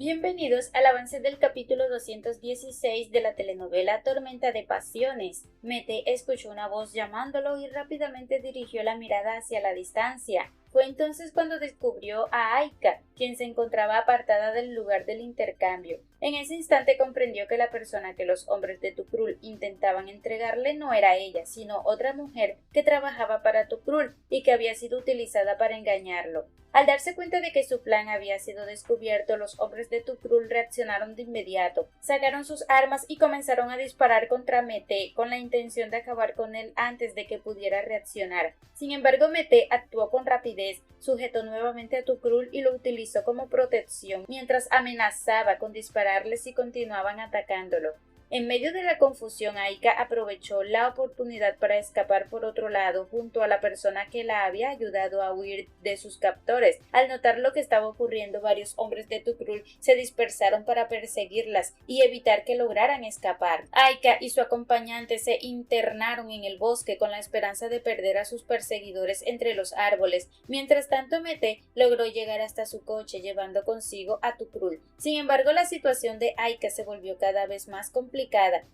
Bienvenidos al avance del capítulo 216 de la telenovela Tormenta de Pasiones. Mete escuchó una voz llamándolo y rápidamente dirigió la mirada hacia la distancia. Fue entonces cuando descubrió a Aika, quien se encontraba apartada del lugar del intercambio. En ese instante comprendió que la persona que los hombres de Tukrul intentaban entregarle no era ella, sino otra mujer que trabajaba para Tukrul y que había sido utilizada para engañarlo. Al darse cuenta de que su plan había sido descubierto, los hombres de Tukrul reaccionaron de inmediato, sacaron sus armas y comenzaron a disparar contra Mete con la intención de acabar con él antes de que pudiera reaccionar. Sin embargo, Mete actuó con rapidez, sujetó nuevamente a Tukrul y lo utilizó como protección, mientras amenazaba con dispararles si continuaban atacándolo. En medio de la confusión, Aika aprovechó la oportunidad para escapar por otro lado junto a la persona que la había ayudado a huir de sus captores. Al notar lo que estaba ocurriendo, varios hombres de Tukrul se dispersaron para perseguirlas y evitar que lograran escapar. Aika y su acompañante se internaron en el bosque con la esperanza de perder a sus perseguidores entre los árboles. Mientras tanto, Mete logró llegar hasta su coche llevando consigo a Tukrul. Sin embargo, la situación de Aika se volvió cada vez más complicada.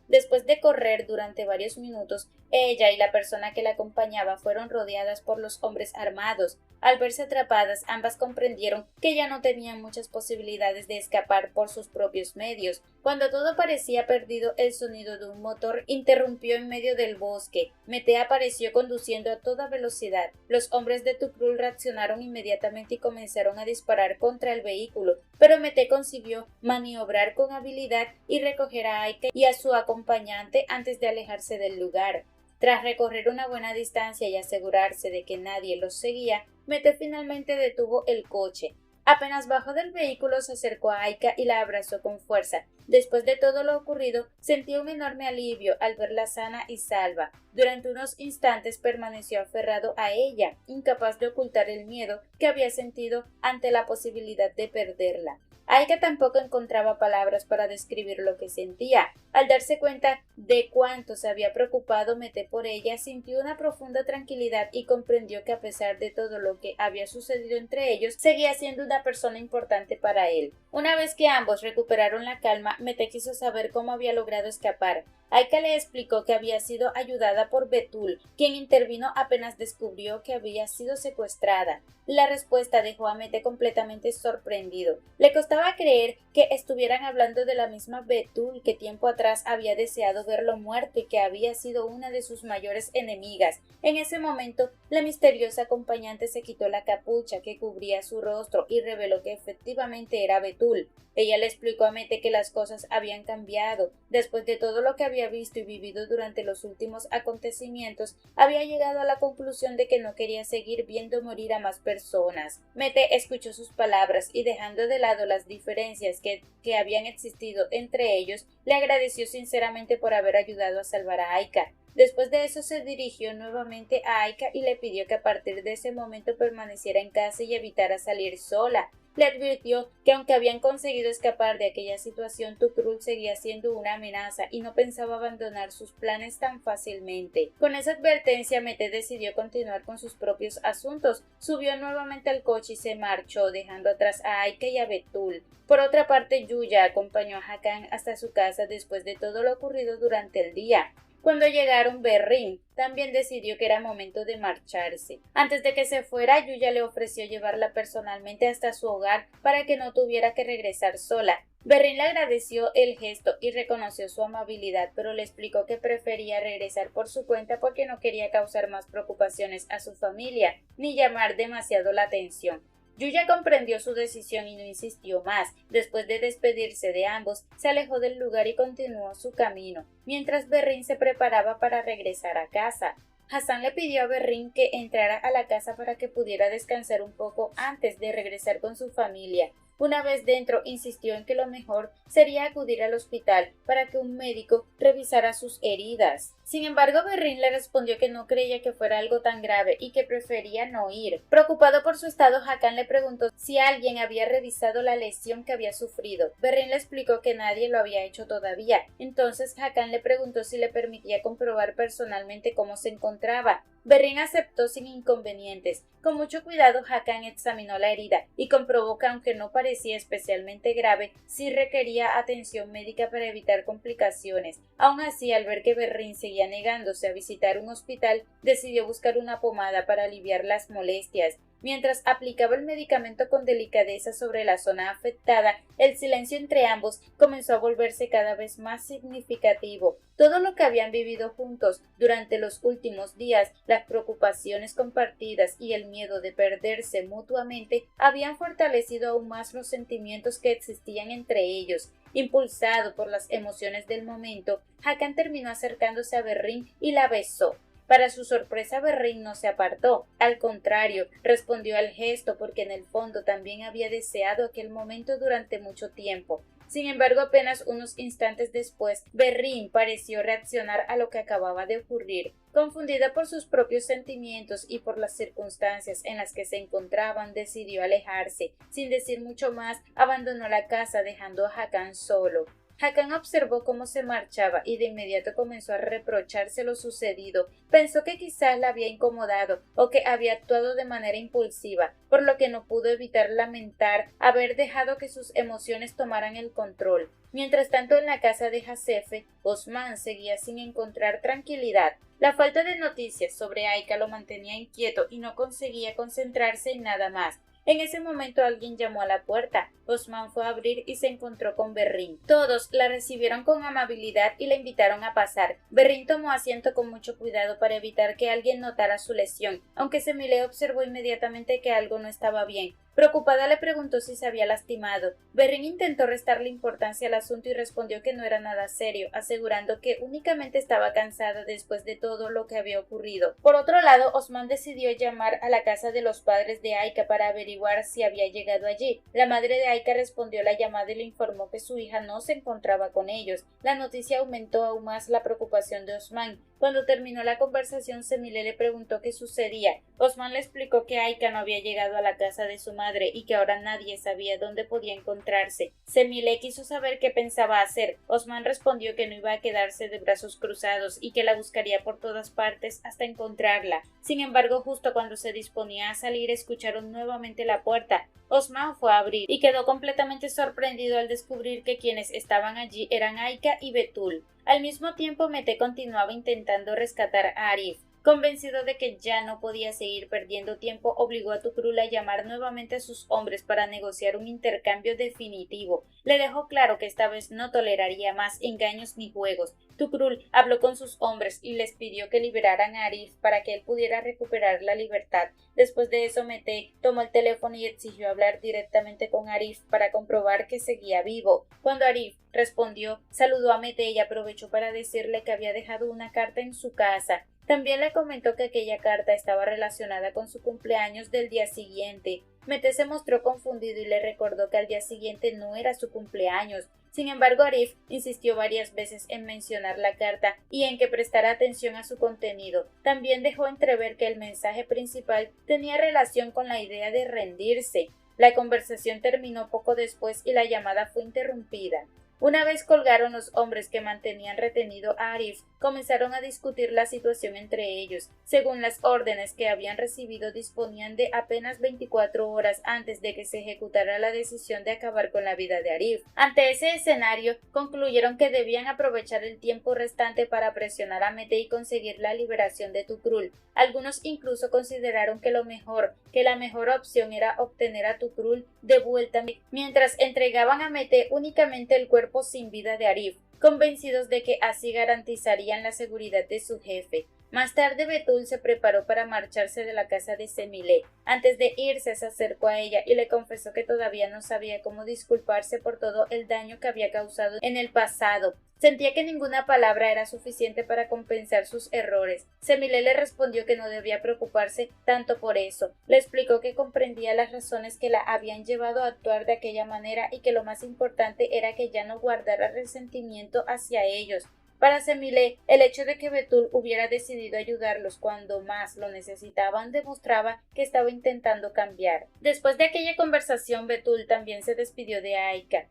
Después de correr durante varios minutos, ella y la persona que la acompañaba fueron rodeadas por los hombres armados. Al verse atrapadas, ambas comprendieron que ya no tenían muchas posibilidades de escapar por sus propios medios. Cuando todo parecía perdido, el sonido de un motor interrumpió en medio del bosque. Mete apareció conduciendo a toda velocidad. Los hombres de Tukrul reaccionaron inmediatamente y comenzaron a disparar contra el vehículo, pero Mete consiguió maniobrar con habilidad y recoger a Aika y a su acompañante antes de alejarse del lugar. Tras recorrer una buena distancia y asegurarse de que nadie los seguía, Mete finalmente detuvo el coche. Apenas bajó del vehículo, se acercó a Aika y la abrazó con fuerza. Después de todo lo ocurrido, sentía un enorme alivio al verla sana y salva. Durante unos instantes permaneció aferrado a ella, incapaz de ocultar el miedo que había sentido ante la posibilidad de perderla. Aika tampoco encontraba palabras para describir lo que sentía. Al darse cuenta de cuánto se había preocupado Mete por ella, sintió una profunda tranquilidad y comprendió que a pesar de todo lo que había sucedido entre ellos, seguía siendo una persona importante para él. Una vez que ambos recuperaron la calma, Mete quiso saber cómo había logrado escapar. Aika le explicó que había sido ayudada por Betul, quien intervino apenas descubrió que había sido secuestrada. La respuesta dejó a Mete completamente sorprendido. Le costaba creer que estuvieran hablando de la misma Betul que tiempo atrás había deseado verlo muerto y que había sido una de sus mayores enemigas. En ese momento, la misteriosa acompañante se quitó la capucha que cubría su rostro y reveló que efectivamente era Betul. Ella le explicó a Mete que las cosas habían cambiado. Después de todo lo que había visto y vivido durante los últimos acontecimientos, había llegado a la conclusión de que no quería seguir viendo morir a más personas. Mete escuchó sus palabras y, dejando de lado las diferencias que habían existido entre ellos, le agradeció sinceramente por haber ayudado a salvar a Aika. Después de eso se dirigió nuevamente a Aika y le pidió que a partir de ese momento permaneciera en casa y evitara salir sola. Le advirtió que aunque habían conseguido escapar de aquella situación, Tukrul seguía siendo una amenaza y no pensaba abandonar sus planes tan fácilmente. Con esa advertencia, Mete decidió continuar con sus propios asuntos. Subió nuevamente al coche y se marchó, dejando atrás a Aika y a Betul. Por otra parte, Yuya acompañó a Hakan hasta su casa después de todo lo ocurrido durante el día. Cuando llegaron, Berrin también decidió que era momento de marcharse. Antes de que se fuera, Yuya le ofreció llevarla personalmente hasta su hogar para que no tuviera que regresar sola. Berrin le agradeció el gesto y reconoció su amabilidad, pero le explicó que prefería regresar por su cuenta porque no quería causar más preocupaciones a su familia ni llamar demasiado la atención. Yuya comprendió su decisión y no insistió más. Después de despedirse de ambos, se alejó del lugar y continuó su camino, mientras Berrin se preparaba para regresar a casa. Hassan le pidió a Berrin que entrara a la casa para que pudiera descansar un poco antes de regresar con su familia. Una vez dentro, insistió en que lo mejor sería acudir al hospital para que un médico revisara sus heridas. Sin embargo, Berrin le respondió que no creía que fuera algo tan grave y que prefería no ir. Preocupado por su estado, Hakan le preguntó si alguien había revisado la lesión que había sufrido. Berrin le explicó que nadie lo había hecho todavía. Entonces Hakan le preguntó si le permitía comprobar personalmente cómo se encontraba. Berrín aceptó sin inconvenientes. Con mucho cuidado, Hakan examinó la herida y comprobó que, aunque no parecía especialmente grave, sí requería atención médica para evitar complicaciones. Aún así, al ver que Berrín seguía negándose a visitar un hospital, decidió buscar una pomada para aliviar las molestias. Mientras aplicaba el medicamento con delicadeza sobre la zona afectada, el silencio entre ambos comenzó a volverse cada vez más significativo. Todo lo que habían vivido juntos durante los últimos días, las preocupaciones compartidas y el miedo de perderse mutuamente habían fortalecido aún más los sentimientos que existían entre ellos. Impulsado por las emociones del momento, Hakan terminó acercándose a Berrín y la besó. Para su sorpresa, Berrín no se apartó. Al contrario, respondió al gesto porque en el fondo también había deseado aquel momento durante mucho tiempo. Sin embargo, apenas unos instantes después, Berrín pareció reaccionar a lo que acababa de ocurrir. Confundida por sus propios sentimientos y por las circunstancias en las que se encontraban, decidió alejarse. Sin decir mucho más, abandonó la casa dejando a Hakan solo. Hakan observó cómo se marchaba y de inmediato comenzó a reprocharse lo sucedido. Pensó que quizás la había incomodado o que había actuado de manera impulsiva, por lo que no pudo evitar lamentar haber dejado que sus emociones tomaran el control. Mientras tanto, en la casa de Hasefe, Osman seguía sin encontrar tranquilidad. La falta de noticias sobre Aika lo mantenía inquieto y no conseguía concentrarse en nada más. En ese momento alguien llamó a la puerta. Osman fue a abrir y se encontró con Berrín. Todos la recibieron con amabilidad y la invitaron a pasar. Berrín tomó asiento con mucho cuidado para evitar que alguien notara su lesión, aunque Semile observó inmediatamente que algo no estaba bien. Preocupada le preguntó si se había lastimado. Berrín intentó restarle importancia al asunto y respondió que no era nada serio, asegurando que únicamente estaba cansada después de todo lo que había ocurrido. Por otro lado, Osman decidió llamar a la casa de los padres de Aika para averiguar si había llegado allí. La madre de Aika respondió la llamada y le informó que su hija no se encontraba con ellos. La noticia aumentó aún más la preocupación de Osman. Cuando terminó la conversación, Semile le preguntó qué sucedía. Osman le explicó que Aika no había llegado a la casa de su madre y que ahora nadie sabía dónde podía encontrarse. Semile quiso saber qué pensaba hacer. Osman respondió que no iba a quedarse de brazos cruzados y que la buscaría por todas partes hasta encontrarla. Sin embargo, justo cuando se disponía a salir, escucharon nuevamente la puerta. Osman fue a abrir y quedó completamente sorprendido al descubrir que quienes estaban allí eran Aika y Betul. Al mismo tiempo, Mete continuaba intentando rescatar a Arif. Convencido de que ya no podía seguir perdiendo tiempo, obligó a Tukrul a llamar nuevamente a sus hombres para negociar un intercambio definitivo. Le dejó claro que esta vez no toleraría más engaños ni juegos. Tukrul habló con sus hombres y les pidió que liberaran a Arif para que él pudiera recuperar la libertad. Después de eso, Mete tomó el teléfono y exigió hablar directamente con Arif para comprobar que seguía vivo. Cuando Arif respondió, saludó a Mete y aprovechó para decirle que había dejado una carta en su casa. También le comentó que aquella carta estaba relacionada con su cumpleaños del día siguiente. Mete se mostró confundido y le recordó que al día siguiente no era su cumpleaños. Sin embargo, Arif insistió varias veces en mencionar la carta y en que prestara atención a su contenido. También dejó entrever que el mensaje principal tenía relación con la idea de rendirse. La conversación terminó poco después y la llamada fue interrumpida. Una vez colgaron, los hombres que mantenían retenido a Arif comenzaron a discutir la situación entre ellos. Según las órdenes que habían recibido, disponían de apenas 24 horas antes de que se ejecutara la decisión de acabar con la vida de Arif. Ante ese escenario, concluyeron que debían aprovechar el tiempo restante para presionar a Mete y conseguir la liberación de Tukrul. Algunos incluso consideraron que la mejor opción era obtener a Tukrul de vuelta, mientras entregaban a Mete únicamente el cuerpo sin vida de Arif, convencidos de que así garantizarían la seguridad de su jefe. Más tarde, Betul se preparó para marcharse de la casa de Semile. Antes de irse, se acercó a ella y le confesó que todavía no sabía cómo disculparse por todo el daño que había causado en el pasado. Sentía que ninguna palabra era suficiente para compensar sus errores. Semile le respondió que no debía preocuparse tanto por eso. Le explicó que comprendía las razones que la habían llevado a actuar de aquella manera y que lo más importante era que ya no guardara resentimiento hacia ellos. Para Semile, el hecho de que Betul hubiera decidido ayudarlos cuando más lo necesitaban demostraba que estaba intentando cambiar. Después de aquella conversación, Betul también se despidió de Aika.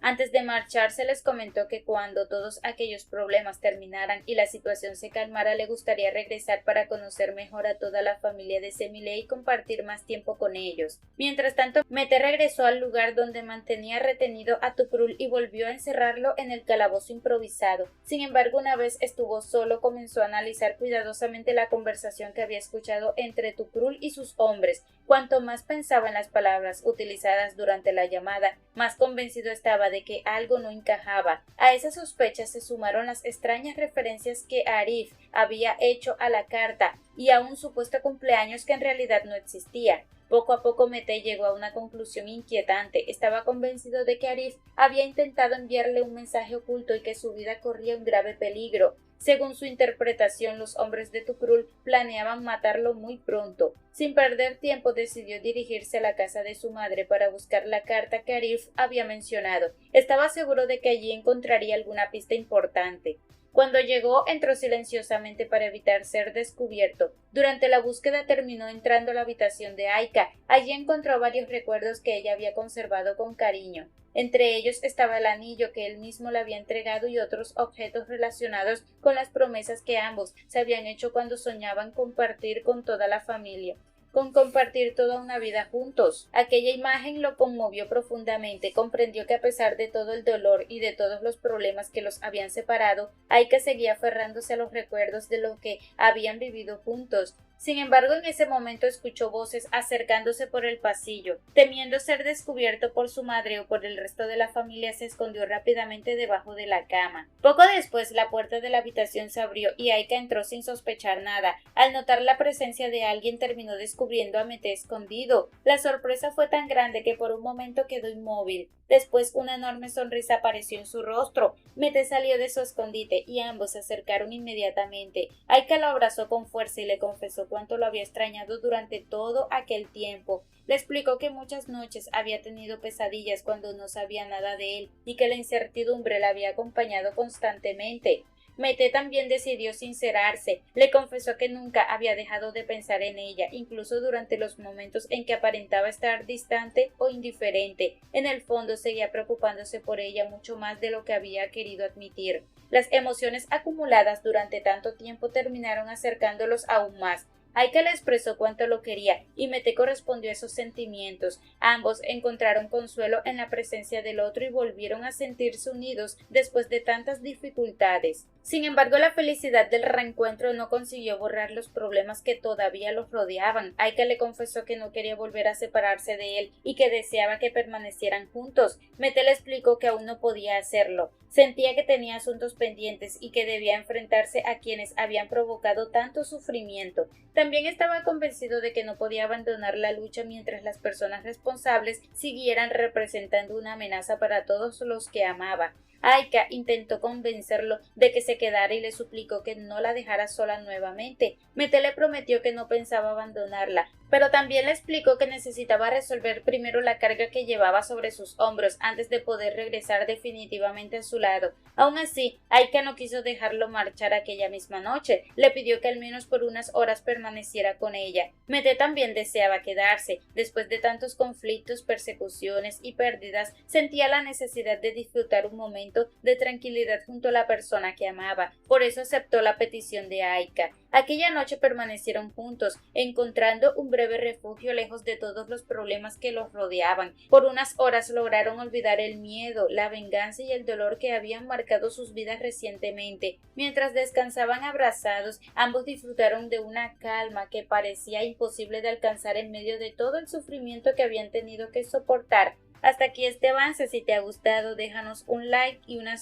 Antes de marcharse les comentó que cuando todos aquellos problemas terminaran y la situación se calmara le gustaría regresar para conocer mejor a toda la familia de Semile y compartir más tiempo con ellos. Mientras tanto, Mete regresó al lugar donde mantenía retenido a Tukrul y volvió a encerrarlo en el calabozo improvisado. Sin embargo, una vez estuvo solo, comenzó a analizar cuidadosamente la conversación que había escuchado entre Tukrul y sus hombres. Cuanto más pensaba en las palabras utilizadas durante la llamada, más convencido estaba de que algo no encajaba. A esas sospechas se sumaron las extrañas referencias que Arif había hecho a la carta y a un supuesto cumpleaños que en realidad no existía. Poco a poco Mete llegó a una conclusión inquietante. Estaba convencido de que Arif había intentado enviarle un mensaje oculto y que su vida corría un grave peligro. Según su interpretación, los hombres de Tukrul planeaban matarlo muy pronto. Sin perder tiempo, decidió dirigirse a la casa de su madre para buscar la carta que Arif había mencionado. Estaba seguro de que allí encontraría alguna pista importante. Cuando llegó, entró silenciosamente para evitar ser descubierto. Durante la búsqueda terminó entrando a la habitación de Aika. Allí encontró varios recuerdos que ella había conservado con cariño. Entre ellos estaba el anillo que él mismo le había entregado y otros objetos relacionados con las promesas que ambos se habían hecho cuando soñaban compartir con toda la familia. Con compartir toda una vida juntos. Aquella imagen lo conmovió profundamente. Comprendió que a pesar de todo el dolor y de todos los problemas que los habían separado, Aika seguía aferrándose a los recuerdos de lo que habían vivido juntos. Sin embargo, en ese momento escuchó voces acercándose por el pasillo. Temiendo ser descubierto por su madre o por el resto de la familia, se escondió rápidamente debajo de la cama. Poco después, la puerta de la habitación se abrió y Aika entró sin sospechar nada. Al notar la presencia de alguien, terminó descubriendo a Mete escondido. La sorpresa fue tan grande que por un momento quedó inmóvil. Después, una enorme sonrisa apareció en su rostro. Mete salió de su escondite y ambos se acercaron inmediatamente. Aika lo abrazó con fuerza y le confesó cuánto lo había extrañado durante todo aquel tiempo. Le explicó que muchas noches había tenido pesadillas cuando no sabía nada de él y que la incertidumbre la había acompañado constantemente. Mete también decidió sincerarse. Le confesó que nunca había dejado de pensar en ella, incluso durante los momentos en que aparentaba estar distante o indiferente. En el fondo seguía preocupándose por ella mucho más de lo que había querido admitir. Las emociones acumuladas durante tanto tiempo terminaron acercándolos aún más. Aika le expresó cuánto lo quería y Mete correspondió a esos sentimientos. Ambos encontraron consuelo en la presencia del otro y volvieron a sentirse unidos después de tantas dificultades. Sin embargo, la felicidad del reencuentro no consiguió borrar los problemas que todavía los rodeaban. Aika le confesó que no quería volver a separarse de él y que deseaba que permanecieran juntos. Mete le explicó que aún no podía hacerlo. Sentía que tenía asuntos pendientes y que debía enfrentarse a quienes habían provocado tanto sufrimiento. También estaba convencido de que no podía abandonar la lucha mientras las personas responsables siguieran representando una amenaza para todos los que amaba. Aika intentó convencerlo de que se quedara y le suplicó que no la dejara sola nuevamente. Mete le prometió que no pensaba abandonarla, pero también le explicó que necesitaba resolver primero la carga que llevaba sobre sus hombros antes de poder regresar definitivamente a su lado. Aún así, Aika no quiso dejarlo marchar aquella misma noche. Le pidió que al menos por unas horas permaneciera con ella. Mete también deseaba quedarse. Después de tantos conflictos, persecuciones y pérdidas, sentía la necesidad de disfrutar un momento de tranquilidad junto a la persona que amaba. Por eso aceptó la petición de Aika. Aquella noche permanecieron juntos, encontrando un breve refugio lejos de todos los problemas que los rodeaban. Por unas horas lograron olvidar el miedo, la venganza y el dolor que habían marcado sus vidas recientemente. Mientras descansaban abrazados, ambos disfrutaron de una calma que parecía imposible de alcanzar en medio de todo el sufrimiento que habían tenido que soportar. Hasta aquí este avance. Si te ha gustado, déjanos un like y una